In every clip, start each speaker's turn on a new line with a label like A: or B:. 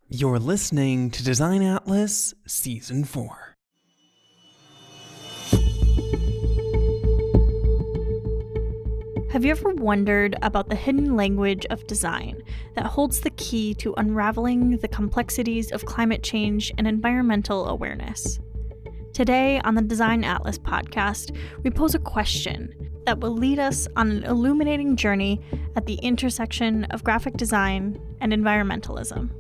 A: You're listening to Design Atlas Season 4.
B: Have you ever wondered about the hidden language of design that holds the key to unraveling the complexities of climate change and environmental awareness? Today on the Design Atlas podcast, we pose a question that will lead us on an illuminating journey at the intersection of graphic design and environmentalism.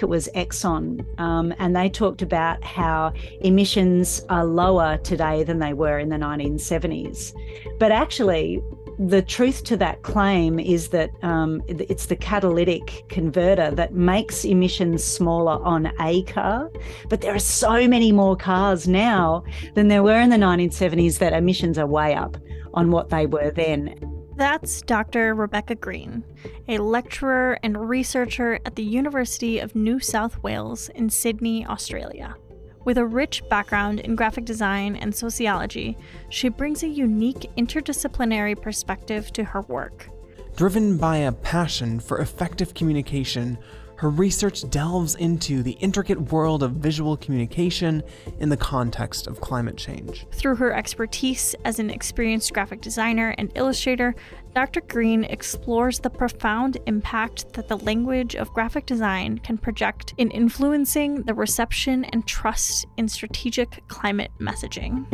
C: It was Exxon, and they talked about how emissions are lower today than they were in the 1970s. But actually, the truth to that claim is that it's the catalytic converter that makes emissions smaller on a car. But there are so many more cars now than there were in the 1970s that emissions are way up on what they were then.
B: That's Dr. Rebecca Green, a lecturer and researcher at the University of New South Wales in Sydney, Australia. With a rich background in graphic design and sociology, she brings a unique interdisciplinary perspective to her work.
A: Driven by a passion for effective communication, her research delves into the intricate world of visual communication in the context of climate change.
B: Through her expertise as an experienced graphic designer and illustrator, Dr. Green explores the profound impact that the language of graphic design can project in influencing the reception and trust in strategic climate messaging.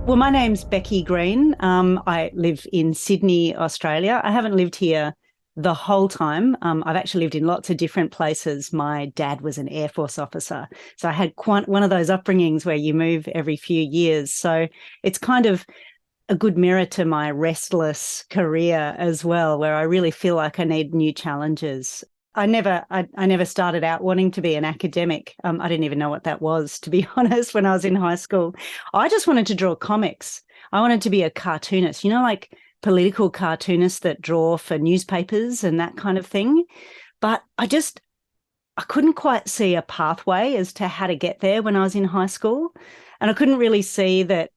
C: Well, my name's Becky Green. I live in Sydney, Australia. I haven't lived here the whole time. I've actually lived in lots of different places. My dad was an Air Force officer, so I had quite one of those upbringings where you move every few years. So it's kind of a good mirror to my restless career as well, where I really feel like I need new challenges. I never started out wanting to be an academic. I didn't even know what that was, to be honest, when I was in high school. I just wanted to draw comics. I wanted to be a cartoonist, like political cartoonists that draw for newspapers and that kind of thing. But I couldn't quite see a pathway as to how to get there when I was in high school. And I couldn't really see that,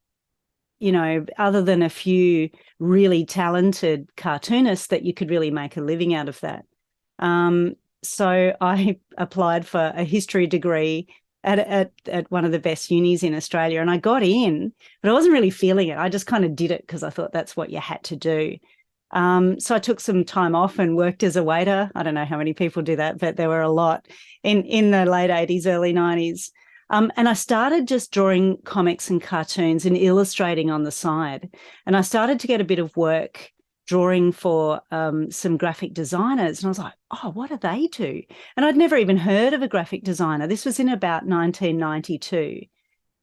C: other than a few really talented cartoonists, that you could really make a living out of that. So I applied for a history degree at one of the best unis in Australia, and I got in, but I wasn't really feeling it. I just kind of did it because I thought that's what you had to do. So I took some time off and worked as a waiter. I don't know how many people do that, but there were a lot in the late 80s, early 90s. And I started just drawing comics and cartoons and illustrating on the side. And I started to get a bit of work drawing for some graphic designers. And I was like, oh, what do they do? And I'd never even heard of a graphic designer. This was in about 1992.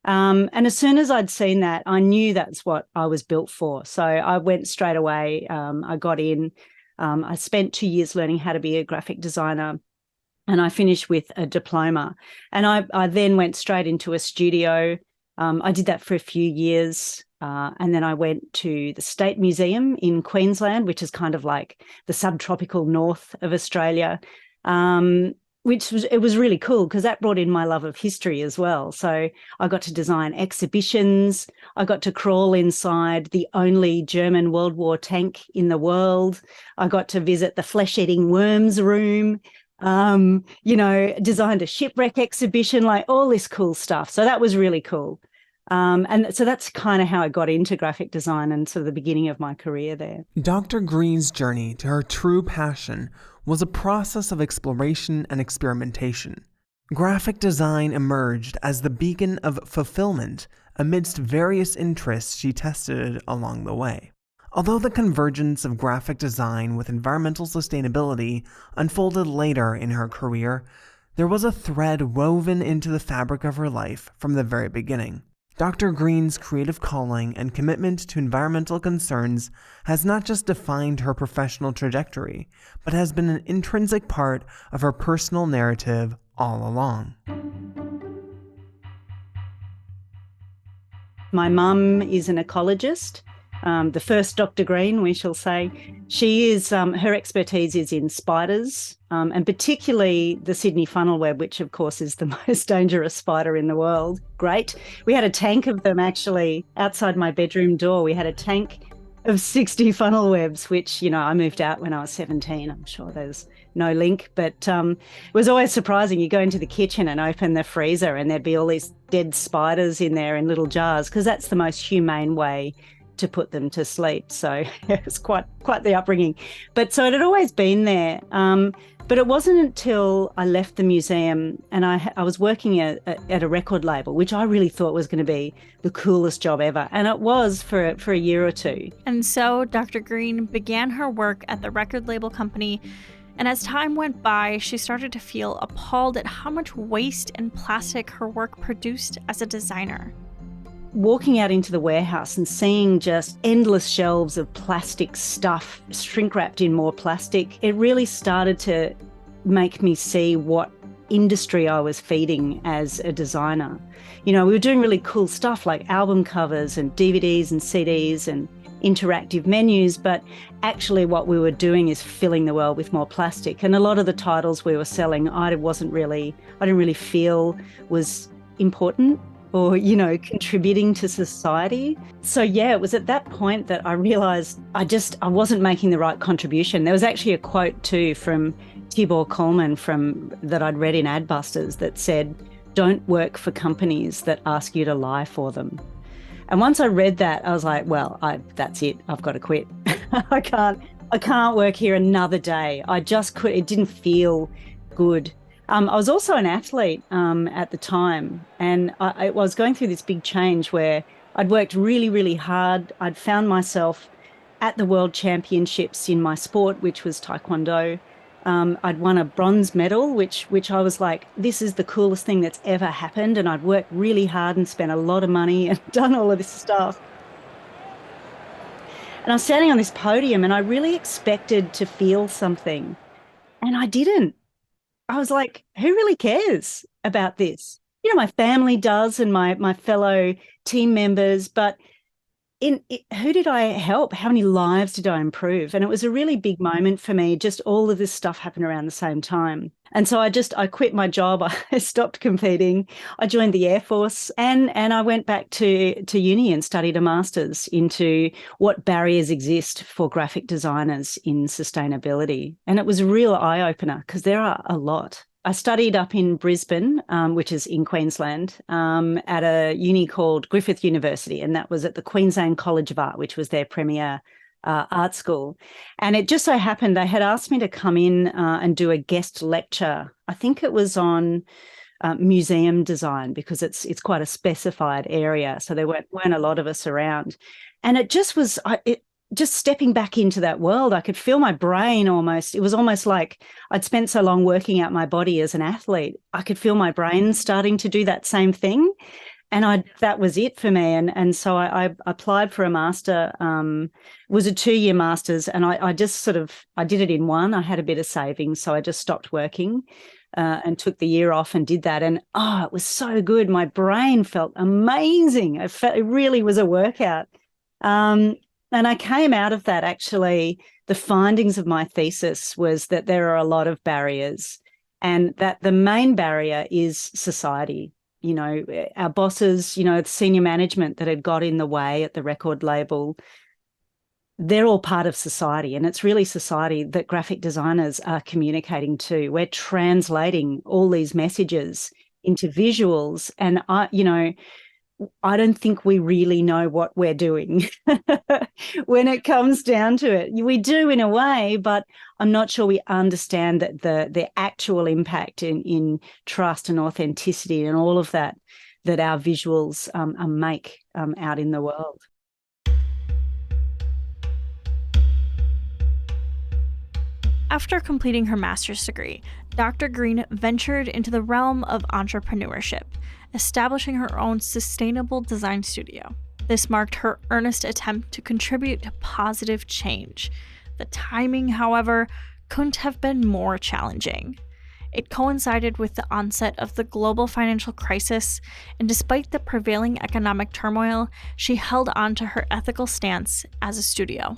C: And as soon as I'd seen that, I knew that's what I was built for. So I went straight away. I got in. I spent 2 years learning how to be a graphic designer, and I finished with a diploma. And I then went straight into a studio. I did that for a few years. And then I went to the State Museum in Queensland, which is kind of like the subtropical north of Australia, it was really cool because that brought in my love of history as well. So I got to design exhibitions. I got to crawl inside the only German World War tank in the world. I got to visit the flesh-eating worms room, designed a shipwreck exhibition, like all this cool stuff. So that was really cool. And so that's kind of how I got into graphic design and sort of the beginning of my career there.
A: Dr. Green's journey to her true passion was a process of exploration and experimentation. Graphic design emerged as the beacon of fulfillment amidst various interests she tested along the way. Although the convergence of graphic design with environmental sustainability unfolded later in her career, there was a thread woven into the fabric of her life from the very beginning. Dr. Green's creative calling and commitment to environmental concerns has not just defined her professional trajectory, but has been an intrinsic part of her personal narrative all along.
C: My mum is an ecologist, the first Dr. Green, we shall say. She is, her expertise is in spiders, and particularly the Sydney funnel web, which of course is the most dangerous spider in the world. Great. We had a tank of them actually outside my bedroom door. We had a tank of 60 funnel webs, which, I moved out when I was 17. I'm sure there's no link, but it was always surprising. You go into the kitchen and open the freezer and there'd be all these dead spiders in there in little jars, because that's the most humane way to put them to sleep. So it was quite the upbringing. But so it had always been there. But it wasn't until I left the museum and I was working at a record label, which I really thought was going to be the coolest job ever. And it was for a year or two.
B: And so Dr. Green began her work at the record label company. And as time went by, she started to feel appalled at how much waste and plastic her work produced as a designer.
C: Walking out into the warehouse and seeing just endless shelves of plastic stuff shrink wrapped in more plastic, it really started to make me see what industry I was feeding as a designer. We were doing really cool stuff like album covers and DVDs and CDs and interactive menus, but actually what we were doing is filling the world with more plastic. And a lot of the titles we were selling, I didn't really feel was important or, contributing to society. So yeah, it was at that point that I realised I wasn't making the right contribution. There was actually a quote too from Tibor Kalman that I'd read in Adbusters that said, "Don't work for companies that ask you to lie for them." And once I read that, I was like, well, that's it. I've got to quit. I can't work here another day. I just could. It didn't feel good. I was also an athlete at the time, and I was going through this big change where I'd worked really, really hard. I'd found myself at the World Championships in my sport, which was Taekwondo. I'd won a bronze medal, which I was like, this is the coolest thing that's ever happened. And I'd worked really hard and spent a lot of money and done all of this stuff. And I was standing on this podium and I really expected to feel something. And I didn't. I was like, who really cares about this? My family does and my fellow team members, but who did I help? How many lives did I improve? And it was a really big moment for me. Just all of this stuff happened around the same time. And so I quit my job. I stopped competing. I joined the Air Force and I went back to uni and studied a master's into what barriers exist for graphic designers in sustainability. And it was a real eye-opener because there are a lot. I studied up in Brisbane, which is in Queensland, at a uni called Griffith University, and that was at the Queensland College of Art, which was their premier art school. And it just so happened they had asked me to come in and do a guest lecture. I think it was on museum design because it's quite a specified area, so there weren't a lot of us around. And it just was just stepping back into that world. I could feel my brain almost. It was almost like I'd spent so long working out my body as an athlete. I could feel my brain starting to do that same thing. And that was it for me. And so I applied for a master. It was a 2-year master's, and I just I did it in one. I had a bit of savings, so I just stopped working and took the year off and did that. And it was so good. My brain felt amazing. It really was a workout. And I came out of that, actually, the findings of my thesis was that there are a lot of barriers and that the main barrier is society. Our bosses, the senior management that had got in the way at the record label, they're all part of society, and it's really society that graphic designers are communicating to. We're translating all these messages into visuals, and I don't think we really know what we're doing when it comes down to it. We do in a way, but I'm not sure we understand that the actual impact in trust and authenticity and all of that our visuals make out in the world.
B: After completing her master's degree, Dr. Green ventured into the realm of entrepreneurship, establishing her own sustainable design studio. This marked her earnest attempt to contribute to positive change. The timing, however, couldn't have been more challenging. It coincided with the onset of the global financial crisis, and despite the prevailing economic turmoil, she held on to her ethical stance as a studio.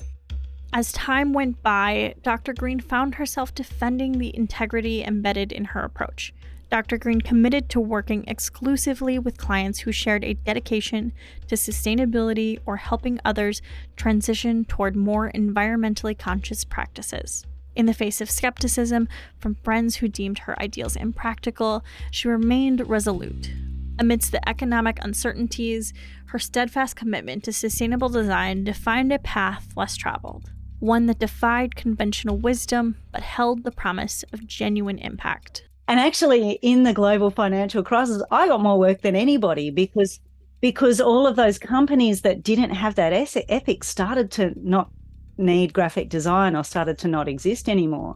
B: As time went by, Dr. Green found herself defending the integrity embedded in her approach. Dr. Green committed to working exclusively with clients who shared a dedication to sustainability or helping others transition toward more environmentally conscious practices. In the face of skepticism from friends who deemed her ideals impractical, she remained resolute. Amidst the economic uncertainties, her steadfast commitment to sustainable design defined a path less traveled, one that defied conventional wisdom but held the promise of genuine impact.
C: And actually, in the global financial crisis, I got more work than anybody because all of those companies that didn't have that ethic started to not need graphic design or started to not exist anymore.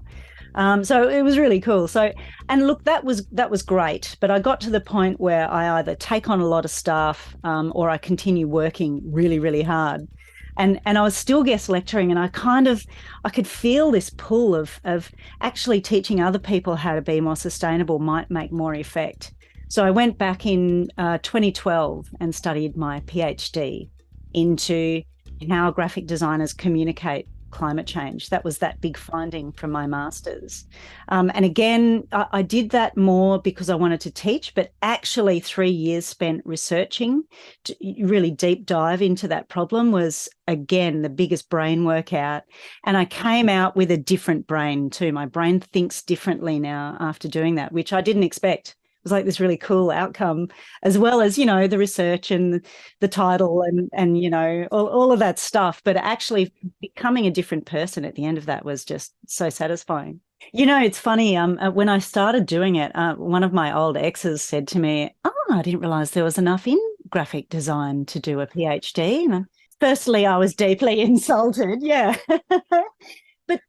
C: So it was really cool. So, and look, that was great. But I got to the point where I either take on a lot of staff or I continue working really, really hard. And I was still guest lecturing, and I could feel this pull of actually teaching other people how to be more sustainable might make more effect. So I went back in 2012 and studied my PhD into how graphic designers communicate climate change. That was that big finding from my master's. And again, I did that more because I wanted to teach, but actually 3 years spent researching to really deep dive into that problem was, again, the biggest brain workout. And I came out with a different brain too. My brain thinks differently now after doing that, which I didn't expect. It was like this really cool outcome, as well as, the research and the title and all of that stuff. But actually becoming a different person at the end of that was just so satisfying. It's funny. When I started doing it, one of my old exes said to me, I didn't realize there was enough in graphic design to do a PhD. And firstly, I was deeply insulted. Yeah.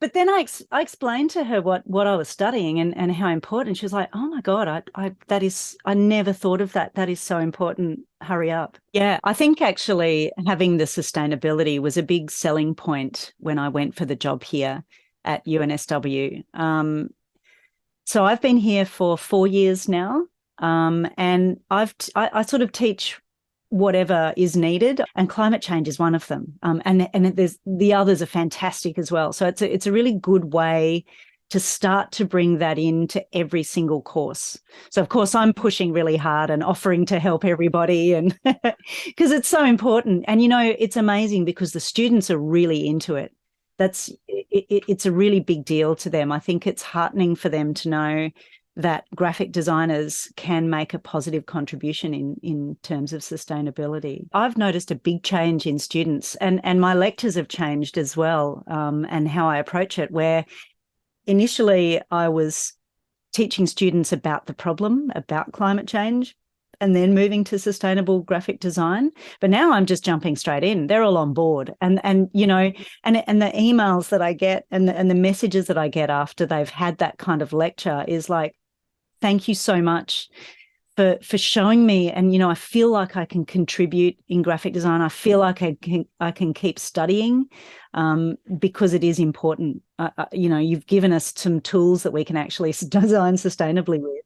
C: But then I explained to her what I was studying and how important. She was like, "Oh my God, I never thought of that. That is so important. Hurry up." Yeah, I think actually having the sustainability was a big selling point when I went for the job here at UNSW. So I've been here for 4 years now, and I sort of teach whatever is needed, and climate change is one of them. And there's the others are fantastic as well. So it's a really good way to start to bring that into every single course. So of course I'm pushing really hard and offering to help everybody, and because it's so important. And it's amazing because the students are really into it. It's a really big deal to them. I think it's heartening for them to know that graphic designers can make a positive contribution in terms of sustainability. I've noticed a big change in students, and my lectures have changed as well, and how I approach it, where initially I was teaching students about the problem, about climate change, and then moving to sustainable graphic design. But now I'm just jumping straight in. They're all on board. And the emails that I get and the messages that I get after they've had that kind of lecture is like, thank you so much for showing me. And, I feel like I can contribute in graphic design. I feel like I can keep studying because it is important. You've given us some tools that we can actually design sustainably with.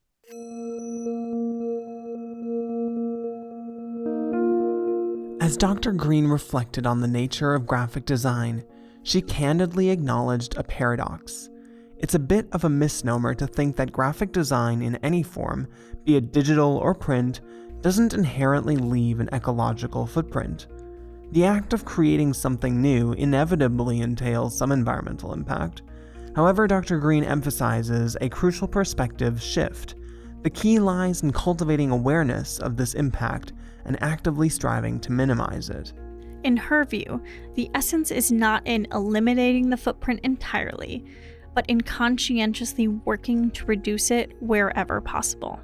A: As Dr. Green reflected on the nature of graphic design, she candidly acknowledged a paradox. It's a bit of a misnomer to think that graphic design in any form, be it digital or print, doesn't inherently leave an ecological footprint. The act of creating something new inevitably entails some environmental impact. However, Dr. Green emphasizes a crucial perspective shift. The key lies in cultivating awareness of this impact and actively striving to minimize it.
B: In her view, the essence is not in eliminating the footprint entirely, but in conscientiously working to reduce it wherever possible.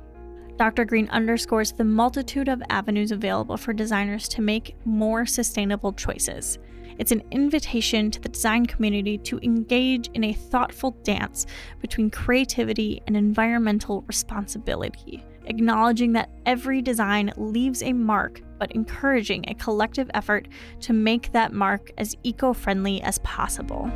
B: Dr. Green underscores the multitude of avenues available for designers to make more sustainable choices. It's an invitation to the design community to engage in a thoughtful dance between creativity and environmental responsibility, acknowledging that every design leaves a mark, but encouraging a collective effort to make that mark as eco-friendly as possible.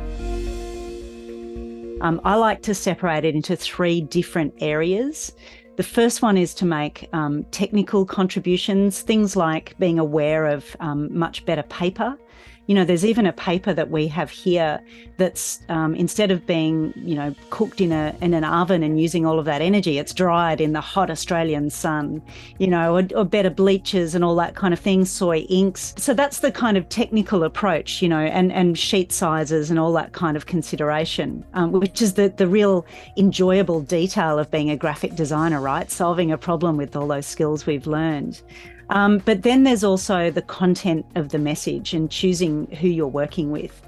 C: I like to separate it into 3 different areas. The first one is to make technical contributions, things like being aware of much better paper. There's even a paper that we have here that's instead of being, cooked in an oven and using all of that energy, it's dried in the hot Australian sun, or better bleaches and all that kind of thing, soy inks. So that's the kind of technical approach, and sheet sizes and all that kind of consideration, which is the real enjoyable detail of being a graphic designer, right? Solving a problem with all those skills we've learned. But then there's also the content of the message and choosing who you're working with,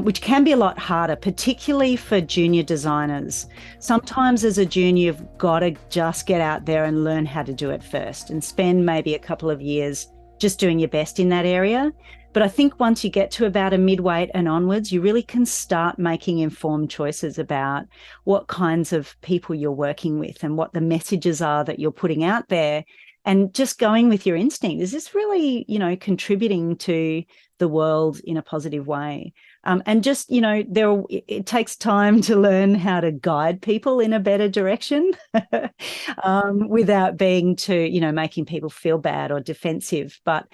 C: which can be a lot harder, particularly for junior designers. Sometimes as a junior, you've got to just get out there and learn how to do it first and spend maybe a couple of years just doing your best in that area. But I think once you get to about a midweight and onwards, you really can start making informed choices about what kinds of people you're working with and what the messages are that you're putting out there. And just going with your instinct, is this really, contributing to the world in a positive way? And just, it takes time to learn how to guide people in a better direction without being too, making people feel bad or defensive. But,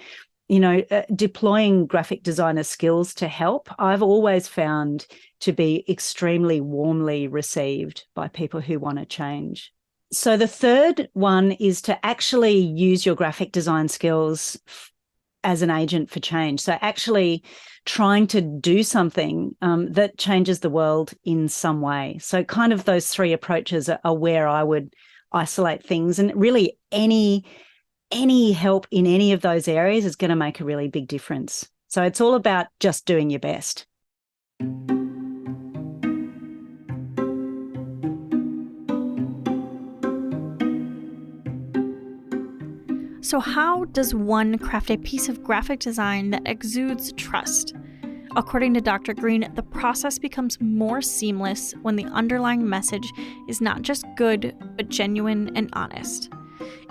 C: deploying graphic designer skills to help, I've always found to be extremely warmly received by people who want to change. So the third one is to actually use your graphic design skills as an agent for change. So actually trying to do something that changes the world in some way. So kind of those 3 approaches are where I would isolate things. And really any help in any of those areas is going to make a really big difference. So it's all about just doing your best.
B: So how does one craft a piece of graphic design that exudes trust? According to Dr. Green, the process becomes more seamless when the underlying message is not just good, but genuine and honest.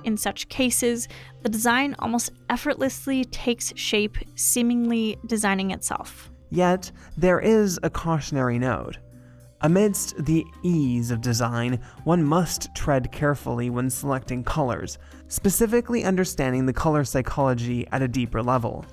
B: In such cases, the design almost effortlessly takes shape, seemingly designing itself.
A: Yet, there is a cautionary note. Amidst the ease of design, one must tread carefully when selecting colors, specifically understanding the color psychology at a deeper level.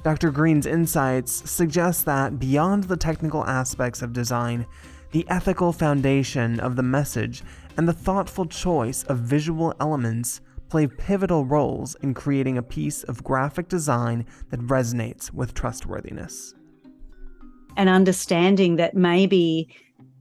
A: Dr. Green's insights suggest that beyond the technical aspects of design, the ethical foundation of the message and the thoughtful choice of visual elements play pivotal roles in creating a piece of graphic design that resonates with trustworthiness.
C: And understanding that maybe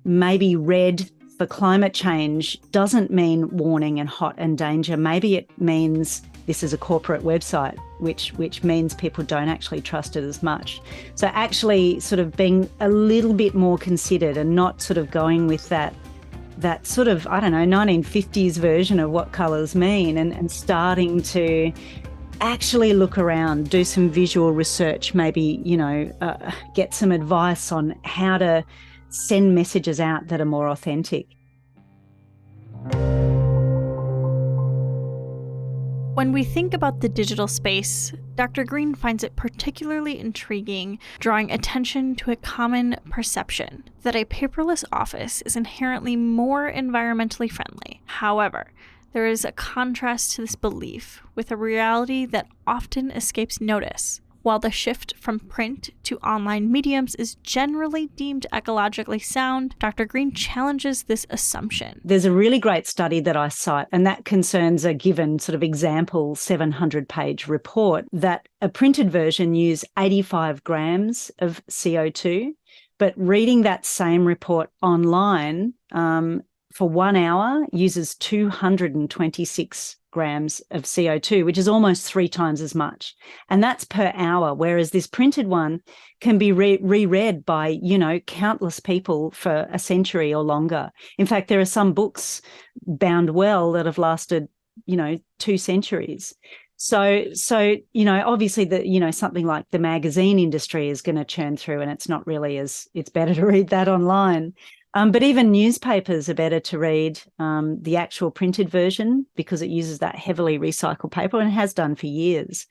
C: red for climate change doesn't mean warning and hot and danger. Maybe it means this is a corporate website, which means people don't actually trust it as much. So actually sort of being a little bit more considered and not sort of going with that sort of, 1950s version of what colours mean and starting to actually look around, do some visual research, maybe, get some advice on how to send messages out that are more authentic.
B: When we think about the digital space, Dr. Green finds it particularly intriguing, drawing attention to a common perception that a paperless office is inherently more environmentally friendly. However, there is a contrast to this belief with a reality that often escapes notice. While the shift from print to online mediums is generally deemed ecologically sound, Dr. Green challenges this assumption.
C: There's a really great study that I cite, and that concerns a given sort of example 700-page report that a printed version used 85 grams of CO2, but reading that same report online for 1 hour uses 226 grams of CO2, which is almost 3 times as much. And that's per hour, whereas this printed one can be reread by, countless people for a century or longer. In fact, there are some books bound well that have lasted, 2 centuries. So, obviously something like the magazine industry is going to churn through, and it's better to read that online. But even newspapers are better to read the actual printed version because it uses that heavily recycled paper and has done for years.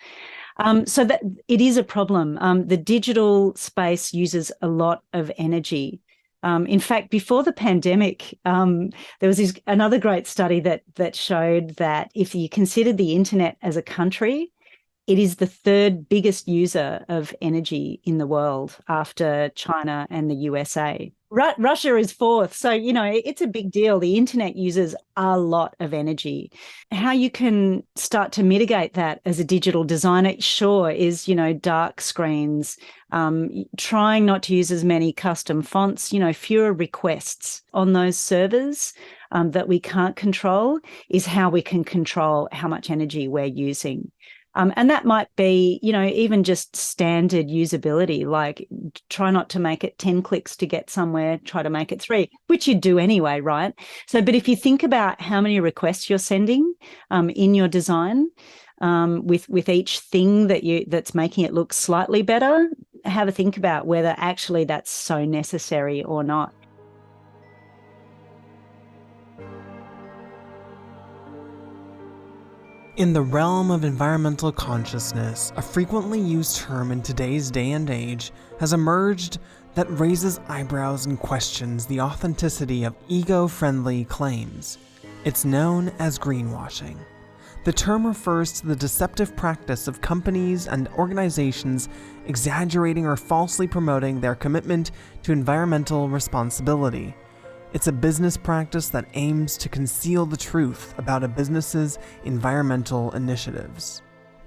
C: So that it is a problem. The digital space uses a lot of energy. In fact, before the pandemic, there was another great study that showed that if you consider the internet as a country, it is the third biggest user of energy in the world after China and the USA. Russia is fourth. So, it's a big deal. The internet uses a lot of energy. How you can start to mitigate that as a digital designer, sure, is, dark screens, trying not to use as many custom fonts, fewer requests on those servers that we can't control is how we can control how much energy we're using. And that might be, even just standard usability, like try not to make it 10 clicks to get somewhere, try to make it 3, which you do anyway, right? So, but if you think about how many requests you're sending in your design, with each thing that's making it look slightly better, have a think about whether actually that's so necessary or not.
A: In the realm of environmental consciousness, a frequently used term in today's day and age has emerged that raises eyebrows and questions the authenticity of ego-friendly claims. It's known as greenwashing. The term refers to the deceptive practice of companies and organizations exaggerating or falsely promoting their commitment to environmental responsibility. It's a business practice that aims to conceal the truth about a business's environmental initiatives.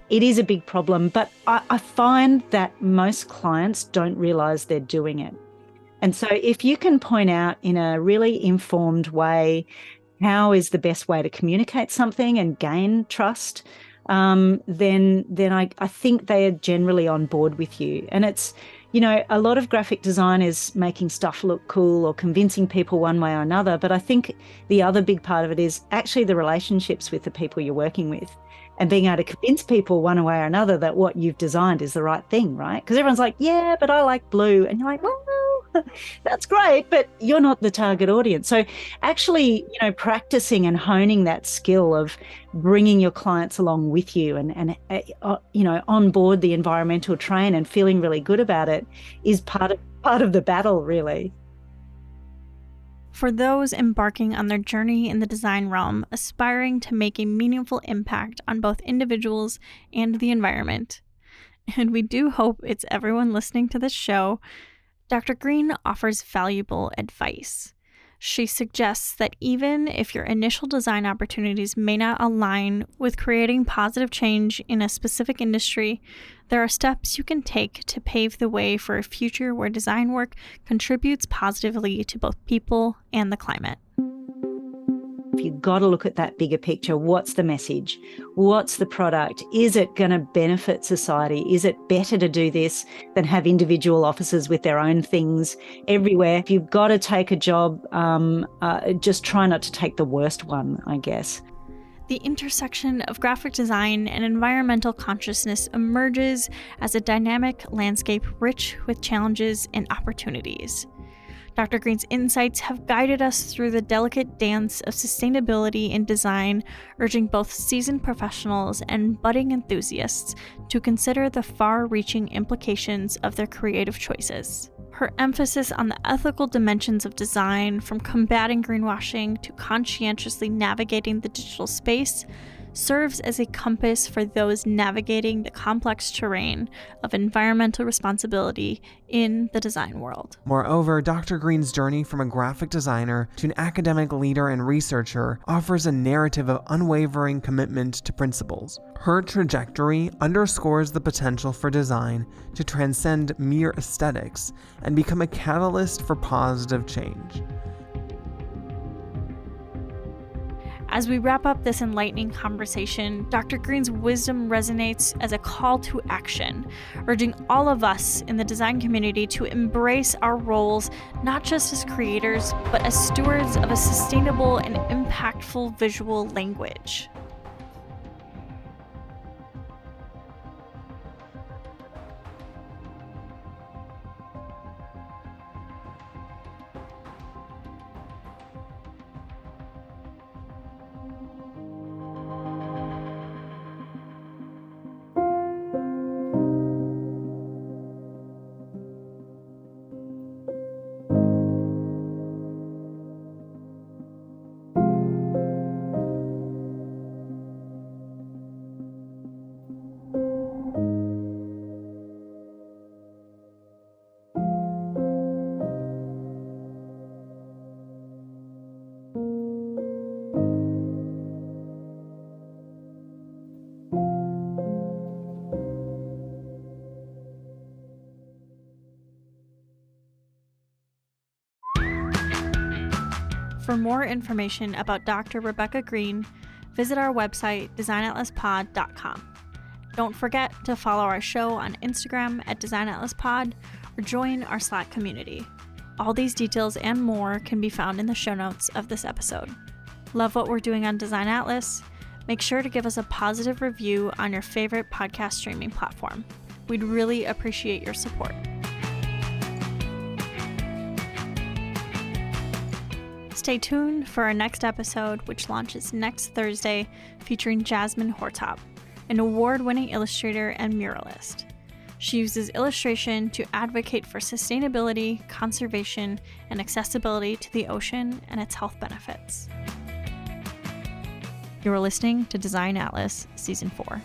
C: It is a big problem, but I find that most clients don't realize they're doing it. And so if you can point out in a really informed way how is the best way to communicate something and gain trust, then I think they are generally on board with you. And it's, a lot of graphic design is making stuff look cool or convincing people one way or another. But I think the other big part of it is actually the relationships with the people you're working with and being able to convince people one way or another that what you've designed is the right thing, right? Because everyone's like, yeah, but I like blue. And you're like, well, that's great, but you're not the target audience. So actually, practicing and honing that skill of bringing your clients along with you and on board the environmental train and feeling really good about it is part of the battle, really.
B: For those embarking on their journey in the design realm, aspiring to make a meaningful impact on both individuals and the environment, and we do hope it's everyone listening to this show, Dr. Green offers valuable advice. She suggests that even if your initial design opportunities may not align with creating positive change in a specific industry, there are steps you can take to pave the way for a future where design work contributes positively to both people and the climate.
C: You've got to look at that bigger picture. What's the message? What's the product? Is it going to benefit society? Is it better to do this than have individual offices with their own things everywhere? If you've got to take a job, just try not to take the worst one, I guess.
B: The intersection of graphic design and environmental consciousness emerges as a dynamic landscape rich with challenges and opportunities. Dr. Green's insights have guided us through the delicate dance of sustainability in design, urging both seasoned professionals and budding enthusiasts to consider the far-reaching implications of their creative choices. Her emphasis on the ethical dimensions of design, from combating greenwashing to conscientiously navigating the digital space, serves as a compass for those navigating the complex terrain of environmental responsibility in the design world.
A: Moreover, Dr. Green's journey from a graphic designer to an academic leader and researcher offers a narrative of unwavering commitment to principles. Her trajectory underscores the potential for design to transcend mere aesthetics and become a catalyst for positive change.
B: As we wrap up this enlightening conversation, Dr. Green's wisdom resonates as a call to action, urging all of us in the design community to embrace our roles not just as creators, but as stewards of a sustainable and impactful visual language. For more information about Dr. Rebecca Green, visit our website, designatlaspod.com. Don't forget to follow our show on Instagram at designatlaspod or join our Slack community. All these details and more can be found in the show notes of this episode. Love what we're doing on Design Atlas? Make sure to give us a positive review on your favorite podcast streaming platform. We'd really appreciate your support. Stay tuned for our next episode, which launches next Thursday, featuring Jasmine Hortop, an award-winning illustrator and muralist. She uses illustration to advocate for sustainability, conservation, and accessibility to the ocean and its health benefits. You're listening to Design Atlas Season 4.